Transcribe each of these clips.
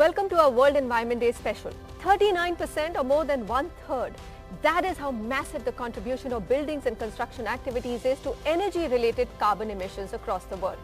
Welcome to our World Environment Day special. 39% or more than one-third. That is how massive the contribution of buildings and construction activities is to energy-related carbon emissions across the world.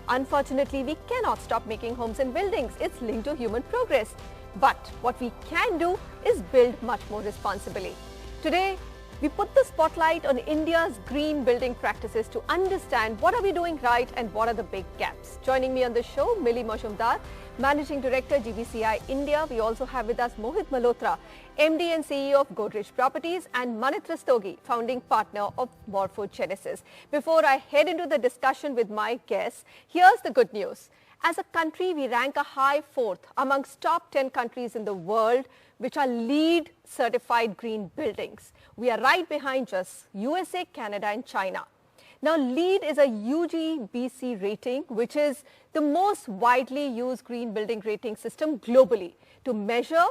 Unfortunately, we cannot stop making homes and buildings. It's linked to human progress. But what we can do is build much more responsibly. Today, we put the spotlight on India's green building practices to understand what are we doing right and what are the big gaps. Joining me on the show, Mili Majumdar, Managing Director, GBCI India. We also have with us Mohit Malhotra, MD and CEO of Godrej Properties, and Manit Rastogi, founding partner of Morphogenesis. Before I head into the discussion with my guests, here's the good news. As a country, we rank a high fourth amongst top 10 countries in the world which are LEED certified green buildings. We are right behind just USA, Canada and China. Now, LEED is a UGBC rating, which is the most widely used green building rating system globally to measure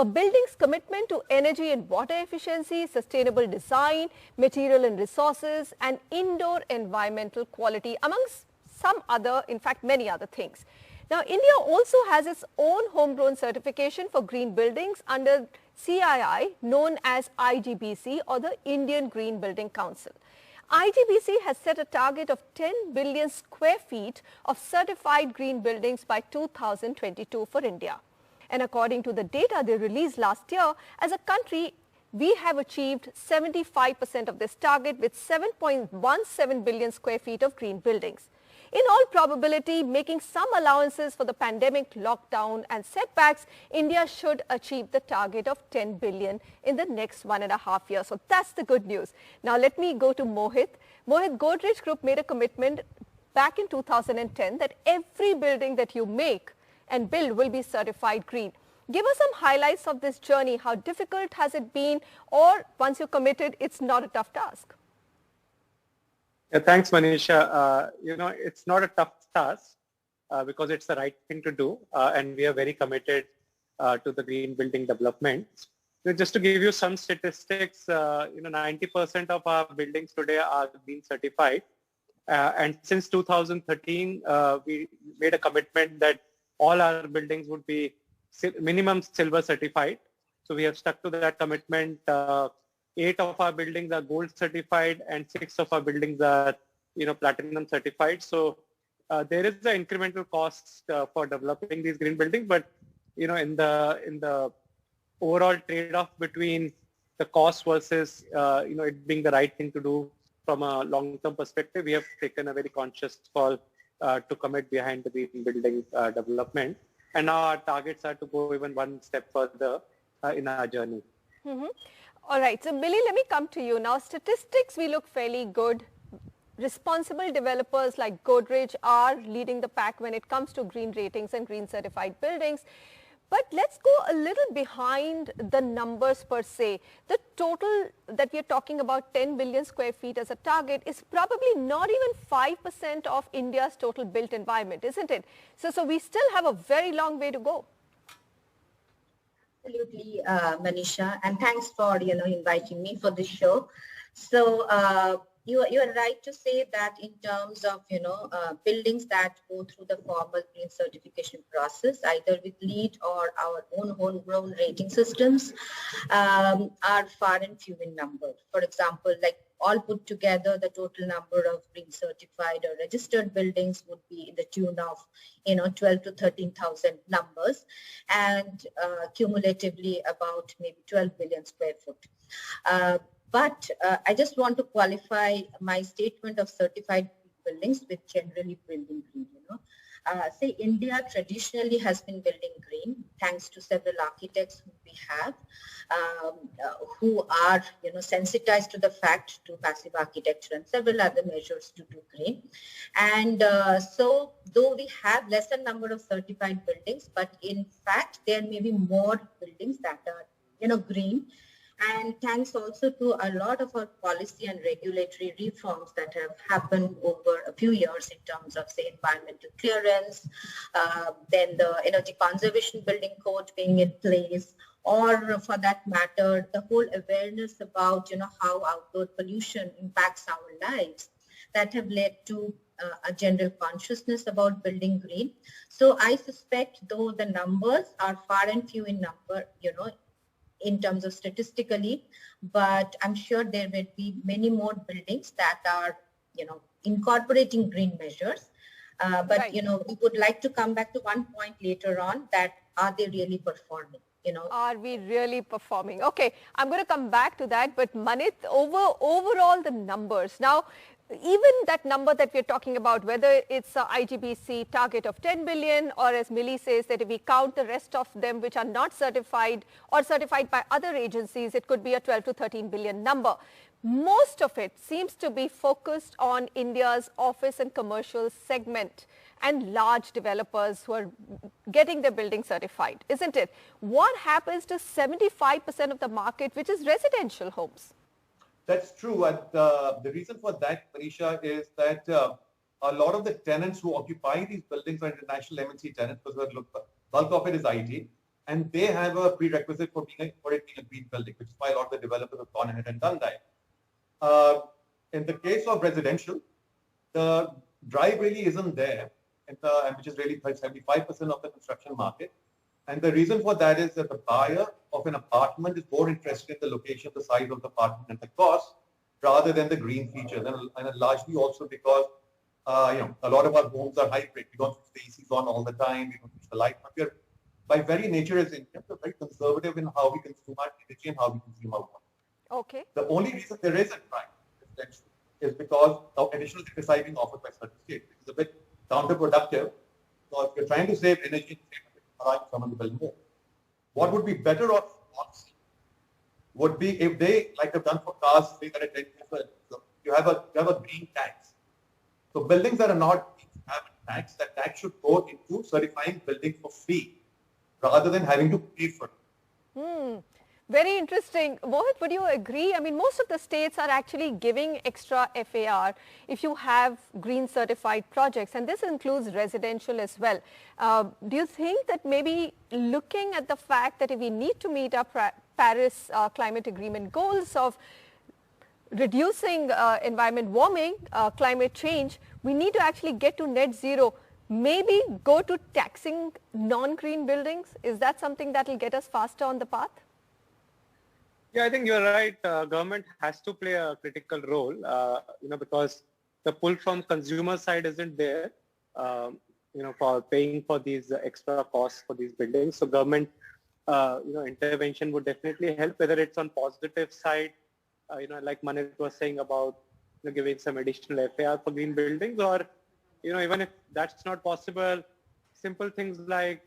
a building's commitment to energy and water efficiency, sustainable design, material and resources, and indoor environmental quality, amongst some other, in fact, many other things. Now, India also has its own homegrown certification for green buildings under CII, known as IGBC, or the Indian Green Building Council. IGBC has set a target of 10 billion square feet of certified green buildings by 2022 for India. And according to the data they released last year, as a country, we have achieved 75% of this target with 7.17 billion square feet of green buildings. In all probability, making some allowances for the pandemic lockdown and setbacks, India should achieve the target of 10 billion in the next 1.5 years. So that's the good news. Now let me go to Mohit. Mohit, Godrej Group made a commitment back in 2010 that every building that you make and build will be certified green. Give us some highlights of this journey. How difficult has it been? Or once you're committed, it's not a tough task? Yeah, thanks, Manisha. It's not a tough task because it's the right thing to do, and we are very committed to the green building development. So just to give you some statistics, 90% of our buildings today are green certified, and since 2013, we made a commitment that all our buildings would be minimum silver certified. So we have stuck to that commitment. 8 of our buildings are gold certified and 6 of our buildings are, platinum certified. So there is the incremental cost for developing these green buildings, but, in the overall trade-off between the cost versus, it being the right thing to do from a long-term perspective, we have taken a very conscious call to commit behind the green building development. And now our targets are to go even one step further in our journey. Mm-hmm. All right. So, Billy, let me come to you. Now, statistics, we look fairly good. Responsible developers like Godrej are leading the pack when it comes to green ratings and green certified buildings. But let's go a little behind the numbers per se. The total that we are talking about, 10 billion square feet as a target, is probably not even 5% of India's total built environment, isn't it? So we still have a very long way to go. Absolutely, Manisha, and thanks for inviting me for this show. So you are right to say that in terms of buildings that go through the formal green certification process, either with LEED or our own homegrown rating systems, are far and few in number. For example, like all put together, the total number of green certified or registered buildings would be in the tune of 12 to 13,000 numbers, and cumulatively about maybe 12 billion square foot. But I just want to qualify my statement of certified buildings with generally building green. Say India traditionally has been building green thanks to several architects who we have, who are sensitized to the fact to passive architecture and several other measures to do green. And so though we have lesser number of certified buildings, but in fact there may be more buildings that are green. And thanks also to a lot of our policy and regulatory reforms that have happened over a few years in terms of, say, environmental clearance, then the Energy Conservation Building Code being in place, or for that matter, the whole awareness about, how outdoor pollution impacts our lives, that have led to a general consciousness about building green. So I suspect, though the numbers are far and few in number, in terms of statistically, but I'm sure there will be many more buildings that are, incorporating green measures. But, Right. we would like to come back to one point later on, that are they really performing? Are we really performing? Okay, I'm going to come back to that, but Manit, overall the numbers. Now, even that number that we're talking about, whether it's a IGBC target of 10 billion, or as Millie says, that if we count the rest of them which are not certified or certified by other agencies, it could be a 12 to 13 billion number. Most of it seems to be focused on India's office and commercial segment and large developers who are getting their building certified, isn't it? What happens to 75% of the market, which is residential homes? That's true. And the reason for that, Manisha, is that a lot of the tenants who occupy these buildings are international MNC tenants, because the bulk of it is IT, and they have a prerequisite for it being a green building, which is why a lot of the developers have gone ahead and done that. In the case of residential, the drive really isn't there, which is really 75% of the construction market. And the reason for that is that the buyer of an apartment is more interested in the location, the size of the apartment, and the cost, rather than the green features. And largely also because, a lot of our homes are hybrid. We don't switch the ACs on all the time. We don't switch the lights on. We are, by very nature as Indians, we're very conservative in how we consume our energy and how we consume our water. Okay. The only reason there is a drive is because of additional deciding offered by certain states. It's a bit counterproductive, because we're trying to save energy and someone to build more. What would be better off would be if they, like they've done for cars, they got a 10 years, so you have a green tax. So buildings that are not have a tax, that tax should go into certifying buildings for free, rather than having to pay for it. Very interesting. Mohit, would you agree? I mean, most of the states are actually giving extra FAR if you have green certified projects, and this includes residential as well. Do you think that maybe looking at the fact that if we need to meet our Paris climate agreement goals of reducing environment warming, climate change, we need to actually get to net zero, maybe go to taxing non-green buildings? Is that something that will get us faster on the path? Yeah, I think you're right. Government has to play a critical role, because the pull from consumer side isn't there, for paying for these extra costs for these buildings. So government, intervention would definitely help, whether it's on positive side, like Manit was saying about giving some additional FAR for green buildings, or, even if that's not possible, simple things like,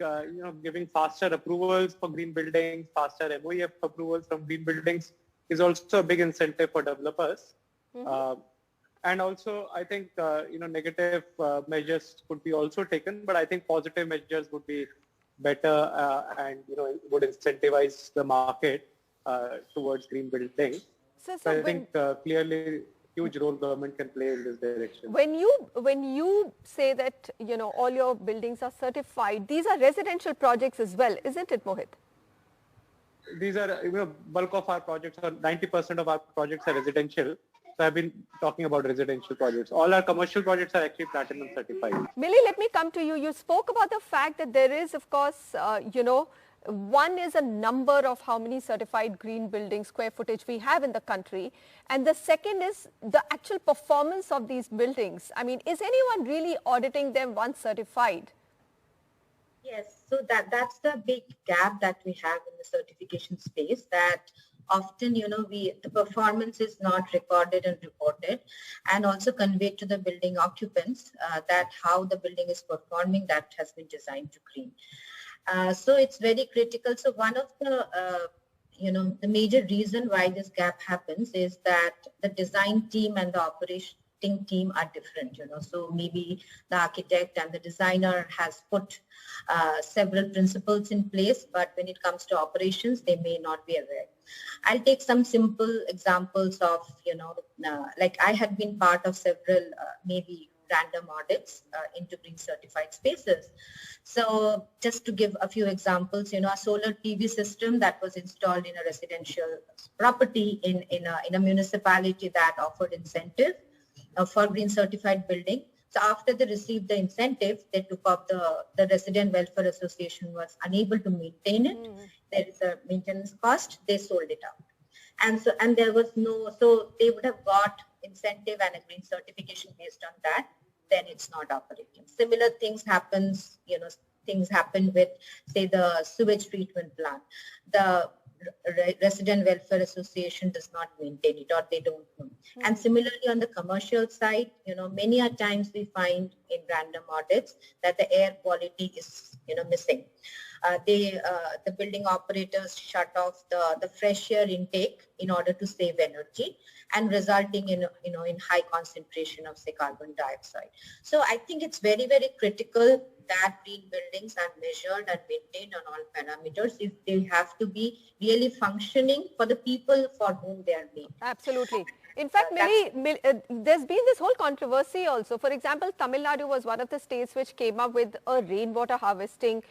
giving faster approvals for green buildings, faster MOEF approvals from green buildings is also a big incentive for developers. Mm-hmm. And also, I think, negative measures could be also taken, but I think positive measures would be better and, would incentivize the market towards green buildings. So I think clearly huge role government can play in this direction. When you say that, all your buildings are certified, these are residential projects as well, isn't it, Mohit? These are, bulk of our projects, or 90% of our projects are residential. So I've been talking about residential projects. All our commercial projects are actually platinum certified. Millie, let me come to you. You spoke about the fact that there is, of course, one is a number of how many certified green building square footage we have in the country. And the second is the actual performance of these buildings. I mean, is anyone really auditing them once certified? Yes, so that's the big gap that we have in the certification space, that often, the performance is not recorded and reported, and also conveyed to the building occupants that how the building is performing, that has been designed to green. So it's very critical. So one of the, the major reason why this gap happens is that the design team and the operating team are different, So maybe the architect and the designer has put several principles in place, but when it comes to operations, they may not be aware. I'll take some simple examples of, like I had been part of several maybe random audits into green certified spaces. So just to give a few examples, a solar PV system that was installed in a residential property in a municipality that offered incentive for green certified building So after they received the incentive, they took up the Resident Welfare Association was unable to maintain it. There is a maintenance cost. They sold it out. And there was no, so they would have got incentive and a green certification based on that. Then it's not operating. Similar things happens, things happen with, say, the sewage treatment plant. The Resident Welfare Association does not maintain it, or they don't know. And similarly on the commercial side, many a times we find in random audits that the air quality is, missing. The building operators shut off the fresh air intake in order to save energy, and resulting in high concentration of, say, carbon dioxide. So I think it's very, very critical that green buildings are measured and maintained on all parameters if they have to be really functioning for the people for whom they are made. Absolutely. In fact, there's been this whole controversy also. For example, Tamil Nadu was one of the states which came up with a rainwater harvesting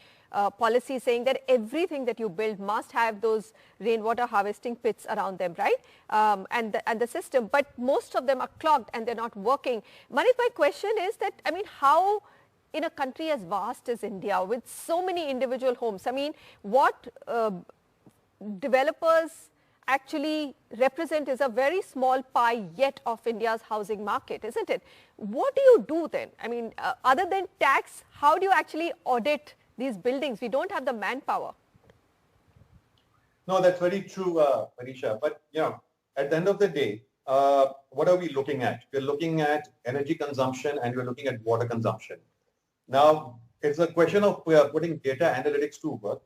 policy, saying that everything that you build must have those rainwater harvesting pits around them, right? And the system, but most of them are clogged and they're not working. Manit, my question is that, how in a country as vast as India with so many individual homes, what developers actually represent is a very small pie yet of India's housing market, isn't it? What do you do then? Other than tax, how do you actually audit these buildings? We don't have the manpower. No, that's very true, Manisha. But, at the end of the day, what are we looking at? We're looking at energy consumption and we're looking at water consumption. Now, it's a question of putting data analytics to work.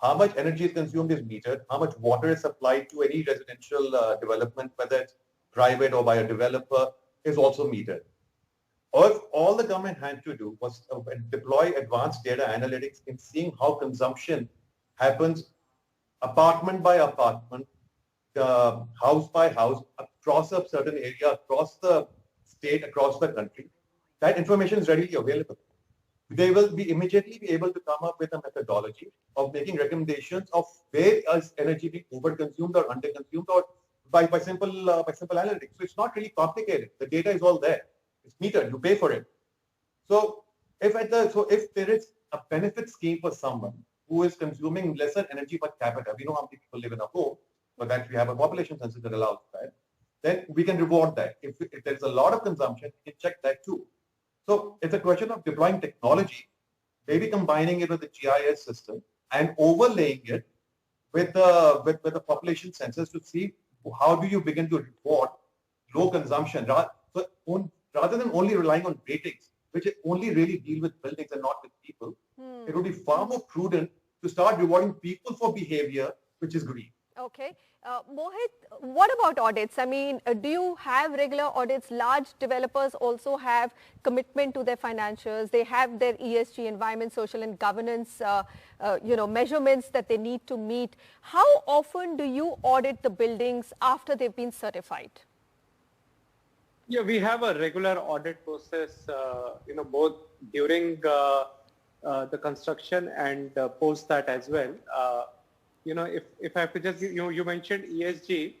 How much energy is consumed is metered. How much water is supplied to any residential development, whether it's private or by a developer, is also metered. All the government had to do was deploy advanced data analytics in seeing how consumption happens apartment by apartment, house by house, across a certain area, across the state, across the country. That information is readily available. They will immediately be able to come up with a methodology of making recommendations of where is energy being overconsumed or underconsumed, or by simple analytics. So it's not really complicated. The data is all there. It's metered. You pay for it. So if there is a benefit scheme for someone who is consuming lesser energy per capita, we know how many people live in a home, but that we have a population census that allows that, then we can reward that. If there's a lot of consumption, we can check that too. So it's a question of deploying technology, maybe combining it with the GIS system and overlaying it with the population census to see how do you begin to report low consumption. So rather than only relying on ratings, which only really deal with buildings and not with people, it would be far more prudent to start rewarding people for behavior which is green. Okay. Mohit, what about audits? Do you have regular audits? Large developers also have commitment to their financials. They have their ESG, environment, social and governance, measurements that they need to meet. How often do you audit the buildings after they've been certified? Yeah, we have a regular audit process, both during the construction and post that as well. If I have to just, you mentioned ESG,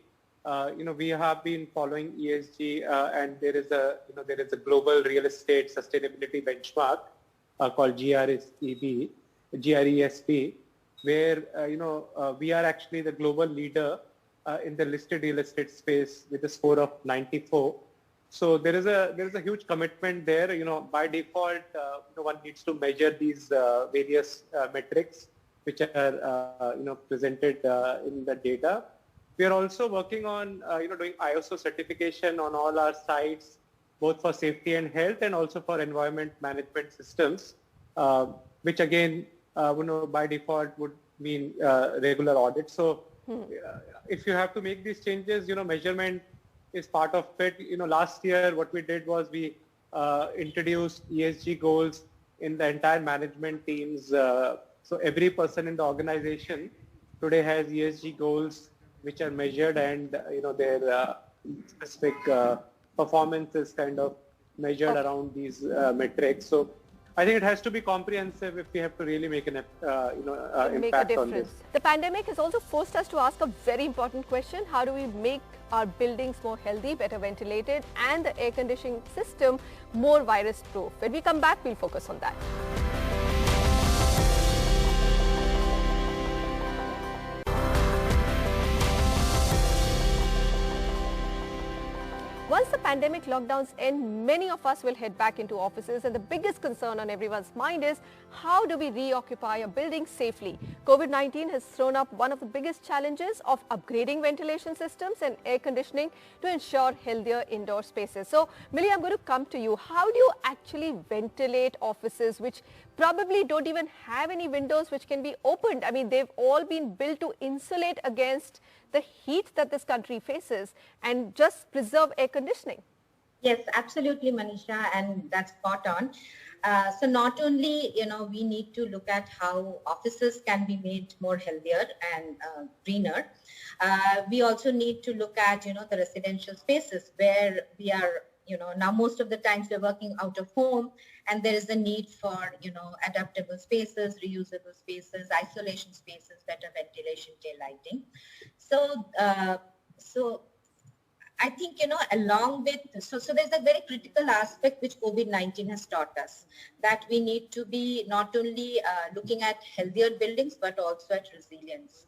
we have been following ESG and there is a global real estate sustainability benchmark called GRESB, where, we are actually the global leader in the listed real estate space with a score of 94. So there is a huge commitment there. By default, one needs to measure these various metrics which are presented in the data. We are also working on doing ISO certification on all our sites, both for safety and health and also for environment management systems, which again by default would mean regular audit. So if you have to make these changes, measurement is part of it. Last year what we did was we introduced ESG goals in the entire management teams. So every person in the organization today has ESG goals which are measured, and their specific performance is kind of measured around these metrics. So I think it has to be comprehensive if we have to really make an impact on this. The pandemic has also forced us to ask a very important question. How do we make our buildings more healthy, better ventilated, and the air conditioning system more virus proof? When we come back, we'll focus on that. Once the pandemic lockdowns end, many of us will head back into offices, and the biggest concern on everyone's mind is how do we reoccupy a building safely? COVID-19 has thrown up one of the biggest challenges of upgrading ventilation systems and air conditioning to ensure healthier indoor spaces. So, Millie, I'm going to come to you. How do you actually ventilate offices which probably don't even have any windows which can be opened? I mean, they've all been built to insulate against the heat that this country faces and just preserve air conditioning. Yes, absolutely, Manisha, and that's spot on. So not only, we need to look at how offices can be made more healthier and greener. We also need to look at, the residential spaces where we are, now most of the times we're working out of home, and there is a need for, adaptable spaces, reusable spaces, isolation spaces, better ventilation, daylighting. So I think, along with, so there's a very critical aspect which COVID-19 has taught us, that we need to be not only looking at healthier buildings, but also at resilience.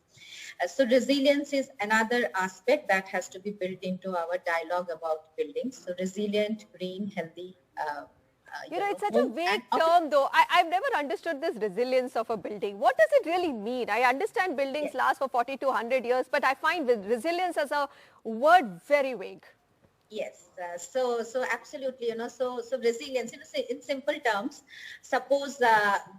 So resilience is another aspect that has to be built into our dialogue about buildings. So resilient, green, healthy. It's such a vague term though. I've never understood this resilience of a building. What does it really mean? I understand buildings last for 40 to 100 years, but I find resilience as a word very vague. Yes, so absolutely, so resilience, in simple terms, suppose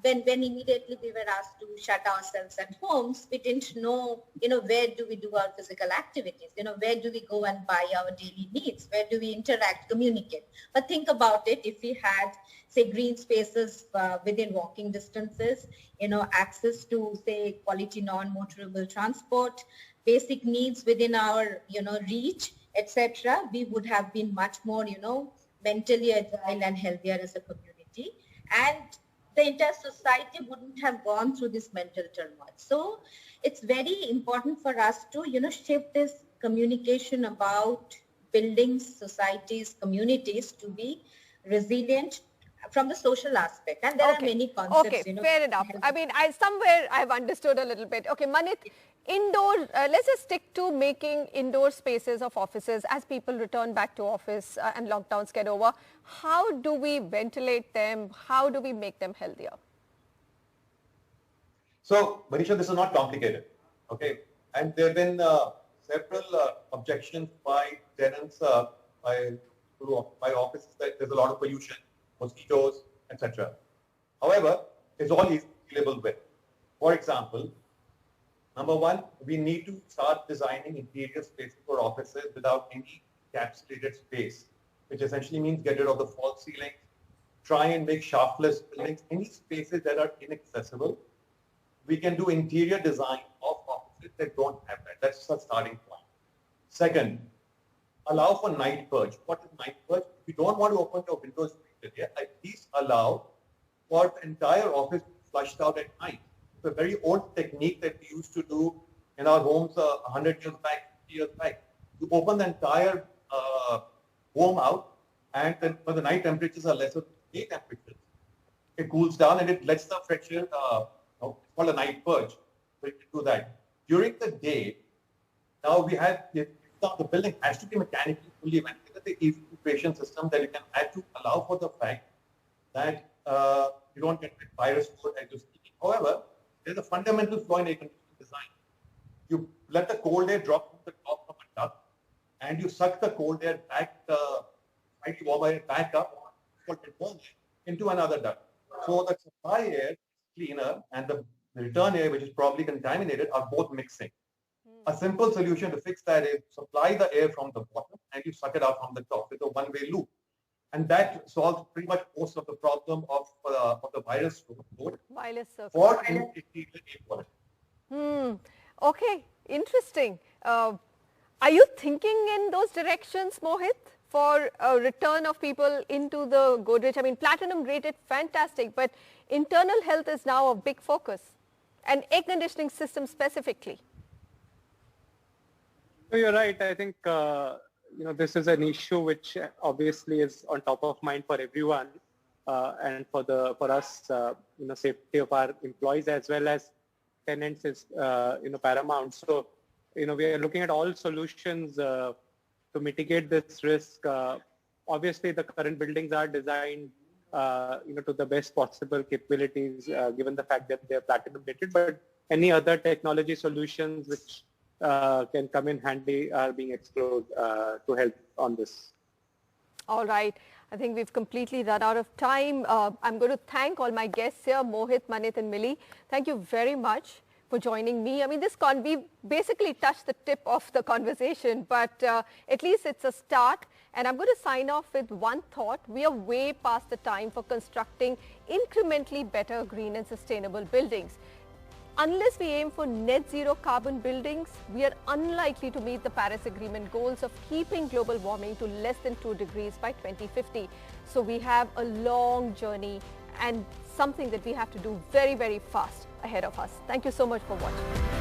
when immediately we were asked to shut ourselves at homes, we didn't know, where do we do our physical activities, where do we go and buy our daily needs, where do we interact, communicate. But think about it, if we had, say, green spaces within walking distances, access to, say, quality non-motorable transport, basic needs within our, reach, etc., we would have been much more, mentally agile and healthier as a community. And the entire society wouldn't have gone through this mental turmoil. So it's very important for us to, shift this communication about buildings, societies, communities to be resilient from the social aspect. And there are many concepts. Okay, fair enough. I mean, somewhere I've understood a little bit. Okay, Manit, indoor, let's just stick to making indoor spaces of offices as people return back to office and lockdowns get over. How do we ventilate them? How do we make them healthier? So, Manisha, this is not complicated, okay? And there have been several objections by tenants, by offices that there's a lot of pollution, mosquitoes, etc. However, it's all easily dealable with. For example, number one, we need to start designing interior spaces for offices without any encapsulated space, which essentially means get rid of the false ceilings, try and make shaftless buildings, any spaces that are inaccessible. We can do interior design of offices that don't have that. That's the starting point. Second, allow for night purge. What is night purge? If you don't want to open your windows, at least allow for the entire office to be flushed out at night. It's a very old technique that we used to do in our homes 100 years back, 50 years back. You open the entire home out, and then when the night temperatures are lesser than day temperatures, it cools down and it lets the fresh air, it's called a night purge. So you can do that. During the day, now we have, the building has to be mechanically fully ventilated. The evacuation system that you can add to allow for the fact that you don't get virus as you're speaking. However, there's a fundamental flaw in air conditioning design. You let the cold air drop from the top of a duct, and you suck the cold air back, slightly warmer air back up into another duct. So the supply air is cleaner, and the return air, which is probably contaminated, are both mixing. A simple solution to fix that is supply the air from the bottom and you suck it out from the top with a one-way loop. And that solves pretty much most of the problem of the virus load for interior air quality. Okay, interesting. Are you thinking in those directions, Mohit? for a return of people into the Godrej? I mean, platinum rated, fantastic, but internal health is now a big focus, and air conditioning system specifically. So you're right. I think, this is an issue which obviously is on top of mind for everyone. And for us, safety of our employees as well as tenants is, paramount. So, we are looking at all solutions to mitigate this risk. Obviously, the current buildings are designed, to the best possible capabilities, given the fact that they're platinum rated. But any other technology solutions which can come in handy are being explored to help on this. All right. I think we've completely run out of time. I'm going to thank all my guests here, Mohit, Manit and Millie. Thank you very much for joining me. I mean, we basically touched the tip of the conversation, but at least it's a start. And I'm going to sign off with one thought. We are way past the time for constructing incrementally better green and sustainable buildings. Unless we aim for net zero carbon buildings, we are unlikely to meet the Paris Agreement goals of keeping global warming to less than 2 degrees by 2050. So we have a long journey and something that we have to do very, very fast ahead of us. Thank you so much for watching.